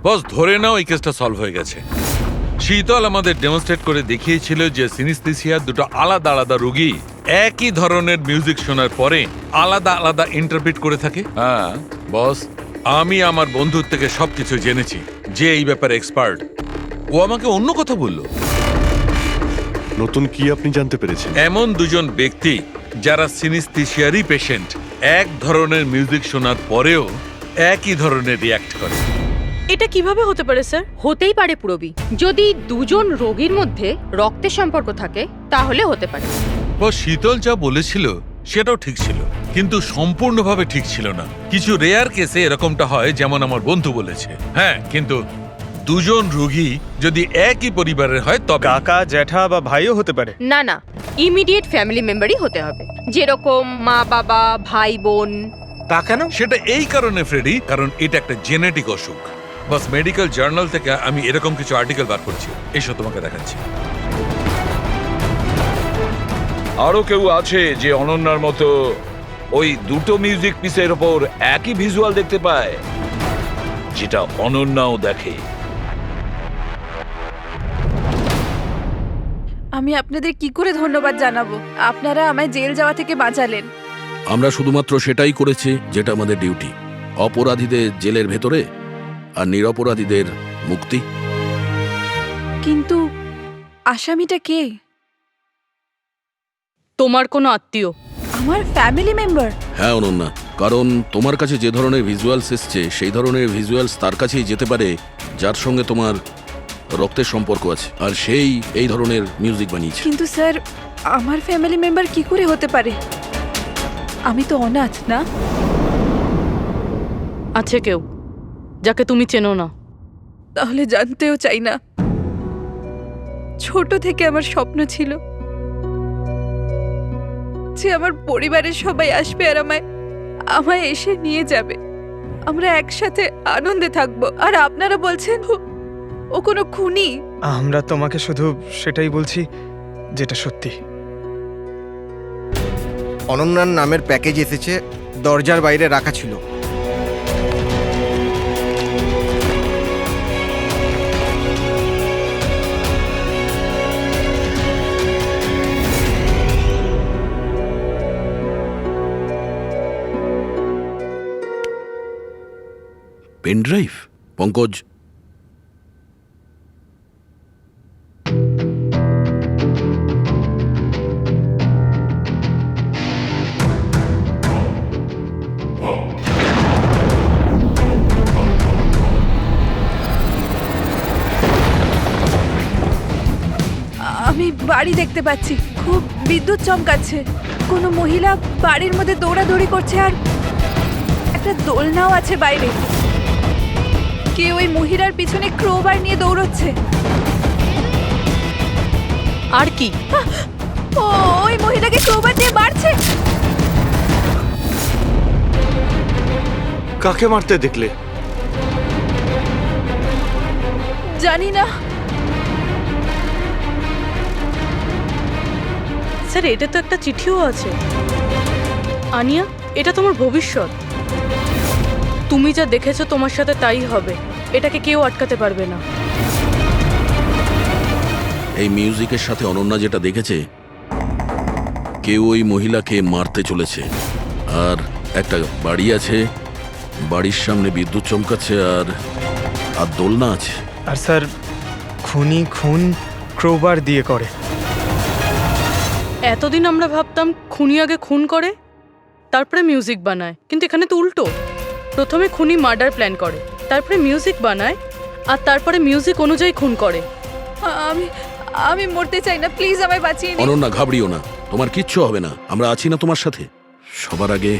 বস ধরে নাও এই কেসটা সলভ হয়ে গেছে। শীতল আমাদের ডেমনস্ট্রেট করে দেখিয়েছিল যে সিনিস্থেসিয়ার দুটো আলাদা আলাদা রোগী একই ধরনের মিউজিক শোনার পরে আলাদা আলাদা ইন্টারপ্রিট করে থাকে। হ্যাঁ বস, আমি আমার বন্ধুর থেকে সবকিছু জেনেছি, যে এই ব্যাপারে এক্সপার্ট। ও আমাকে অন্য কথা বলল। নতুন কি আপনি জানতে পেরেছেন? এমন দুজন ব্যক্তি যারা সিনিস্থেসিয়ারই পেশেন্ট, এক ধরনের মিউজিক শোনার পরেও একই ধরনের রিয়াক্ট করে। এটা কিভাবে হতে পারে স্যার? হতেই পারে পুরবি, যদি দুজন রোগীর মধ্যে রক্তের সম্পর্ক থাকে তাহলে হতে পারে। বস, শীতল যা বলেছিল সেটাও ঠিক ছিল, কিন্তু সম্পূর্ণভাবে ঠিক ছিল না। কিছু রেয়ার কেসে এরকমটা হয়, যেমন আমার বন্ধু বলেছে। হ্যাঁ, কিন্তু দুজন রোগী যদি একই পরিবারের হয় তবে কাকা, জ্যাঠা বা ভাইও হতে পারে। না না, ইমিডিয়েট ফ্যামিলি মেম্বারই হতে হবে, যেরকম মা বাবা, ভাই বোন। তা কেন? সেটা এই কারণে ফ্রেডি, কারণ এটা একটা জেনেটিক অসুখ। বাস মেডিকেল জার্নাল থেকে আমি এরকম কিছু আর্টিকেল বার করছি, এসব তোমাকে দেখাচ্ছি। আরো কেউ আছে যে অনন্যার মতো ওই দুটো মিউজিক পিসের ওপর একই ভিজুয়াল দেখতে পায়, যেটা অনন্যাও দেখে? আমি আপনাদের কি করে ধন্যবাদ জানাবো? আপনারা আমায় জেল যাওয়া থেকে বাঁচালেন। আমরা শুধুমাত্র সেটাই করেছি যেটা আমাদের ডিউটি, অপরাধীদের জেলের ভেতরে আর নিরপরাধীদের মুক্তি। কিন্তু আসামিটা কে? তোমার কোনো আত্মীয়। আমার ফ্যামিলি মেম্বার? হ্যাঁ অনন্যা, কারণ তোমার কাছে যে ধরনের ভিজুয়ালস এসছে সেই ধরনের ভিজুয়ালস তার কাছেই যেতে পারে যার সঙ্গে তোমার রক্তের সম্পর্ক আছে, আর সেই এই ধরনের মিউজিক বানিয়েছে। কিন্তু স্যার, আমার ফ্যামিলি মেম্বার কি করে হতে পারে? আমি তো অনাথ, না? আছে কেউ যাকে তুমি চেনো না? তাহলে জানতেও চাই না। ছোট থেকে আমার স্বপ্ন ছিল যে আমার পরিবারের সবাই আসবে আর আমায় এসে নিয়ে যাবে, আমরা একসাথে আনন্দে থাকবো। আর আপনারা বলছেন ও কোনো খুনি? আমরা তোমাকে শুধু সেটাই বলছি যেটা সত্যি। অনন্যার নামের প্যাকেজ এসেছে, দরজার বাইরে রাখা ছিল। Pen drive? পঙ্কজ, আমি বাড়ি দেখতে পাচ্ছি, খুব বিদ্যুৎ চমকাচ্ছে। কোনো মহিলা বাড়ির মধ্যে দৌড়াদৌড়ি করছে আর একটা দোলনাও আছে বাইরে। কেউ ওই মহিলার পিছনে ক্রোবার নিয়ে দৌড়চ্ছে। আর কি? ওই মহিলাকে ক্রোবার দিয়ে মারছে। কাকে মারতে দেখলে? জানি না স্যার, এটা তো একটা চিঠিও আছে। আনিয়া, এটা তোমার ভবিষ্যৎ। তুমি যা দেখেছো তোমার সাথে তাই হবে, এটাকে কেউ আটকাতে পারবে না। এই মিউজিকের সাথে অনন্যা যেটা দেখেছে, কেউ ওই মহিলাকে মারতে চলেছে। আর একটা বাড়ি আছে, বাড়ির সামনে বিদ্যুৎ চমকাচ্ছে আর আর দোলনা আছে। আর স্যার, খুনি খুন ক্রোবার দিয়ে করে। এতদিন আমরা ভাবতাম খুনি আগে খুন করে তারপরে মিউজিক বানায়, কিন্তু এখানে তো উল্টো। প্রথমে খুনি মার্ডার প্ল্যান করে, তারপরে মিউজিক বানায়, আর তারপরে মিউজিক অনুযায়ী খুন করে। আমি আমি মরতে চাই না, প্লিজ আমায় বাঁচিয়ে নিন। অনন্যা, ঘাবড়িও না, তোমার কিচ্ছু হবে না, আমরা আছি না তোমার সাথে। সবার আগে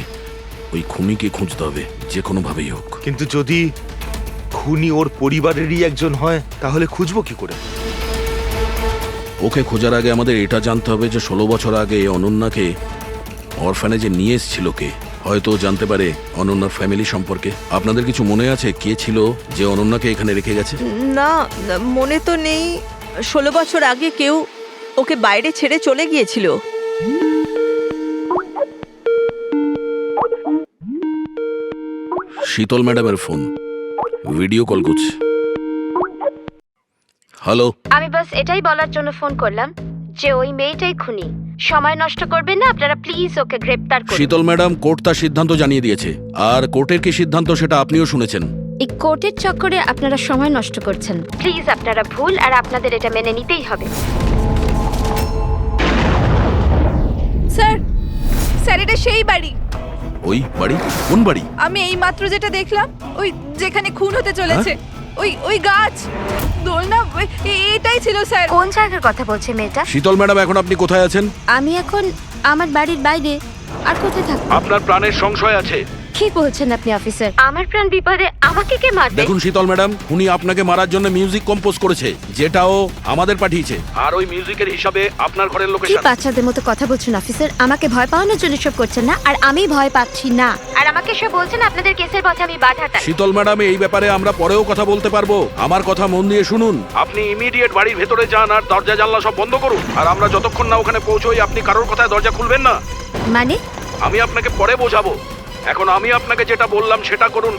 ওই খুনিকে খুঁজতে হবে, যে কোনো ভাবেই হোক। কিন্তু যদি খুনি ওর পরিবারেরই একজন হয়, তাহলে খুঁজবো কি করে? ওকে খোঁজার আগে আমাদের এটা জানতে হবে যে 16 বছর আগে অনন্যাকে অরফানেজে নিয়ে এসেছিল কে। হয়তো জানতে পারে অনন্যার ফ্যামিলি সম্পর্কে। আপনাদের কিছু মনে আছে কে ছিল যে অনন্যাকে এখানে রেখে গেছে? না, মনে তো নেই। 16 বছর আগে কেউ ওকে বাইরে ছেড়ে চলে গিয়েছিল। শীতল ম্যাডামের ফোন, ভিডিও কল করছে। হ্যালো। আমি বাস এটাই বলার জন্য ফোন করলাম যে ওই মেয়েটাই খুনি। সময় নষ্ট করবেন না আপনারা, প্লিজ ওকে গ্রেপ্তার করুন। শীতল ম্যাডাম, কোর্ট তার সিদ্ধান্ত জানিয়ে দিয়েছে, আর কোর্টের কি সিদ্ধান্ত সেটা আপনিও শুনেছেন। এই কোর্টের চক্করে আপনারা সময় নষ্ট করছেন। প্লিজ আপনারা ভুল, আর আপনাদের এটা মেনে নিতেই হবে। স্যার, স্যার এটা সেই বাড়ি। ওই বাড়ি? কোন বাড়ি? আমি এই মাত্র যেটা দেখলাম, ওই যেখানে খুন হতে চলেছে, ওই ওই গাছ দোলনা, এটাই ছিল স্যার। কোন জায়গার কথা বলছে মেয়েটা? শীতল ম্যাডাম, এখন আপনি কোথায় আছেন? আমি এখন আমার বাড়ির বাইরে। আর কোথায় থাকবো? আপনার প্রাণের সংশয় আছে। কি বলছেন আপনি অফিসার? আমার প্রাণ বিপদে আমাকে কে মারবে? দেখুন শীতল ম্যাডাম, উনি আপনাকে মারার জন্য মিউজিক কম্পোজ করেছে, যেটাও আমাদের পাঠিয়েছে, আর ওই মিউজিকের হিসাবে আপনার ঘরের কি লোকেশন। বাচ্চাদের মতো কথা বলছেন অফিসার? আমাকে ভয় পাওয়ানোর জন্য সব করছেন না, আর আমি ভয় পাচ্ছি না। আর আমাকে সব বলছেন আপনাদের কেসের পথে আমি বাধা দেই। শীতল ম্যাডাম, এই ব্যাপারে আমরা পরেও কথা বলতে পারবো। আমার কথা মন দিয়ে শুনুন। আপনি ইমিডিয়েট বাড়ির ভেতরে যান আর দরজা জানলা সব বন্ধ করুন। আর আমরা যতক্ষণ না ওখানে পৌঁছই, আপনি কারোর কথায় দরজা খুলবেন না। মানে? আমি আপনাকে পরে বোঝাবো, এখন আমি আপনাকে যেটা বললাম সেটা করুন।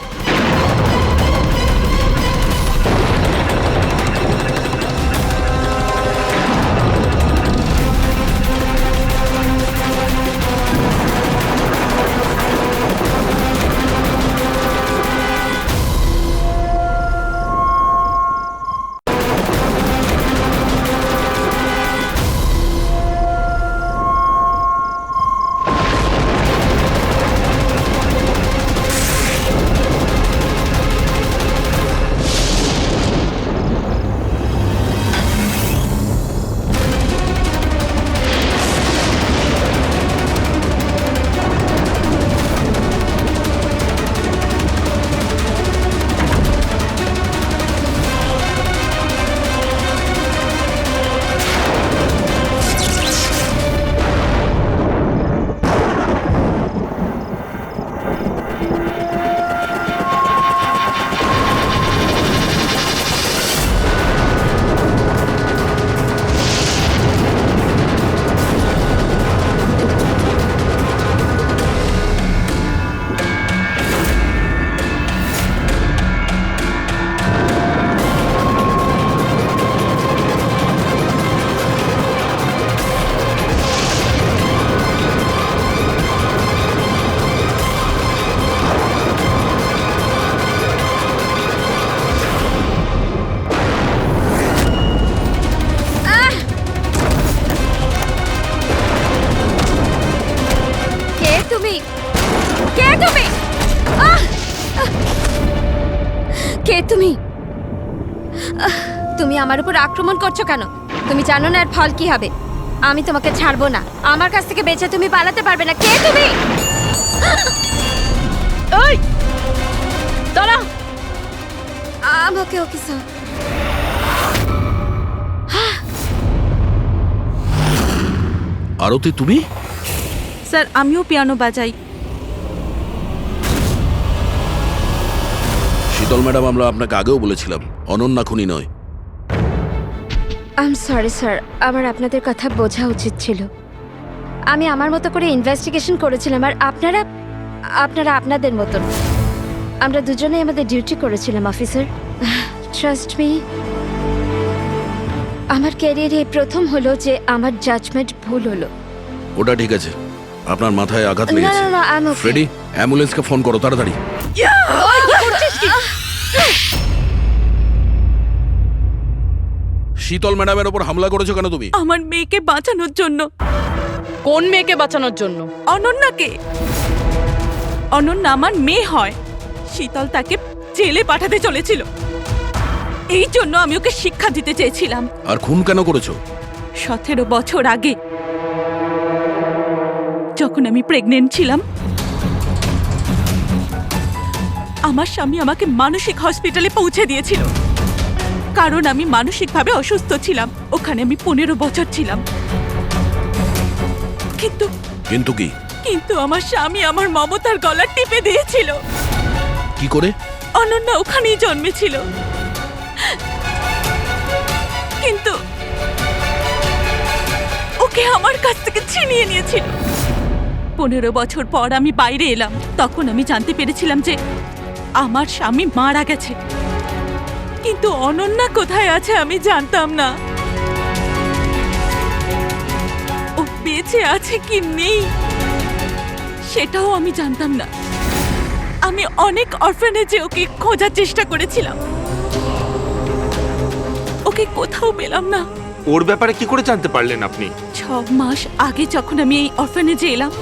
তুমি আমার উপর আক্রমণ করছো কেন? তুমি জানো না এর ফল কি হবে? আমি তোমাকে ছাড়বো না। আমার কাছ থেকে বেঁচে তুমি পালাতে পারবে না। কে তুমি? ওই দাঁড়াও। আমাকে অফিসার। আরতি, তুমি? স্যার, আমিও পিয়ানো বাজাই। শীতল ম্যাডাম, আমরা আপনাকে আগেও বলেছিলাম অনন্যা খুনি নয়। আই এম সরি স্যার, আমার আপনাদের কথা বোঝা উচিত ছিল। আমি আমার মতো করে ইনভেস্টিগেশন করেছিলাম, আর আপনারা আপনাদের মতন। আমরা দুজনেই আমাদের ডিউটি করেছিলাম অফিসার। ট্রাস্ট মি, আমার ক্যারিয়ারে প্রথম হলো যে আমার জাজমেন্ট ভুল হলো। ওটা ঠিক আছে, আপনার মাথায় আঘাত না, লেগেছে। না, না, I'm okay. ফ্রেডি, অ্যাম্বুলেন্সকে ফোন করো তাড়াতাড়ি। শীতল ম্যাডামের ওপর হামলা করেছো কেন তুমি? আমার মেয়েকে বাঁচানোর জন্য। কোন মেয়েকে বাঁচানোর জন্য? অনন্যাকে। অনন্যা আমার মেয়ে হয়। শীতল তাকে জেলে পাঠাতে চলেছিল, এই জন্য আমি ওকে শিক্ষা দিতে চেয়েছিলাম। আর খুন কেন করেছো? 17 বছর আগে যখন আমি প্রেগনেন্ট ছিলাম, আমার স্বামী আমাকে মানসিক হসপিটালে পৌঁছে দিয়েছিল, কারণ আমি মানসিকভাবে অসুস্থ ছিলাম। ওখানে আমি 15 বছর ছিলাম। কিন্তু কি? কিন্তু আমার স্বামী আমার মমতার গলা টিপে দিয়েছিল। কি করে? অনন্যা ওখানেই জন্মেছিল, কিন্তু ওকে আমার কাছ থেকে ছিনিয়ে নিয়েছিল। 15 বছর পর আমি বাইরে এলাম, তখন আমি জানতে পেরেছিলাম যে আমার স্বামী মারা গেছে, কিন্তু অনন্যা কোথায় আছে আমি জানতাম না। ও বেঁচে আছে কি নেই সেটাও আমি জানতাম না। আমি অনেক অরফানেজে ওকে খোঁজার চেষ্টা করেছিলাম, ওকে কোথাও পেলাম না। ওর ব্যাপারে কি করে জানতে পারলেন আপনি? 6 মাস আগে যখন আমি এই অরফানেজে এলাম,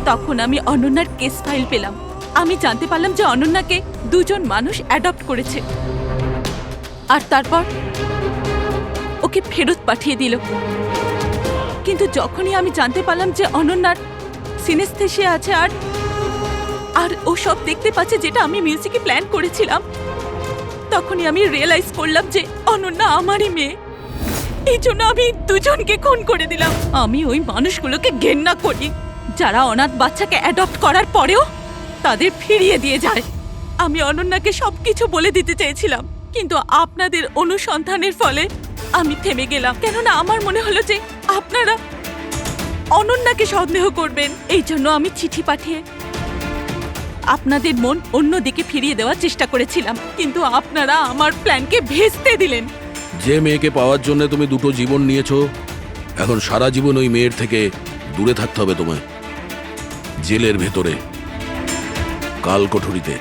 তখন আমি অনন্যার কেস ফাইল পেলাম। আমি জানতে পারলাম যে অনন্যাকে 2 জন মানুষ অ্যাডপ্ট করেছে, আর তারপর ওকে ফেরত পাঠিয়ে দিল। কিন্তু যখনই আমি জানতে পারলাম যে অনন্যার সিনেস্থেশিয়া আছে আর ও সব দেখতে পাচ্ছে যেটা আমি মিউজিকে প্ল্যান করেছিলাম, তখনই আমি রিয়েলাইজ করলাম যে অনন্যা আমারই মেয়ে। এই জন্য আমি 2 জনকে খুন করে দিলাম। আমি ওই মানুষগুলোকে ঘেন্না করি যারা অনাথ বাচ্চাকে অ্যাডপ্ট করার পরেও তাদের ফিরিয়ে দিয়ে যায়। আমি অনন্যাকে সবকিছু বলে দিতে চেয়েছিলাম, কিন্তু আপনাদের অনুসন্ধানের ফলে আমি থেমে গেলাম। কেননা আমার মনে হলো যে আপনারা অনন্যাকে সন্দেহ করবেন। এই জন্য আমি চিঠি পাঠিয়ে আপনাদের মন অন্যদিকে ফিরিয়ে দেওয়ার চেষ্টা করেছিলাম, কিন্তু আপনারা আমার প্ল্যানকে ভেস্তে দিলেন। যে মেয়েকে পাওয়ার জন্য তুমি 2টো জীবন নিয়েছো, এখন সারা জীবন ওই মেয়ের থেকে দূরে থাকতে হবে তোমায়, জেলের ভেতরে, কাল কোঠরিতে।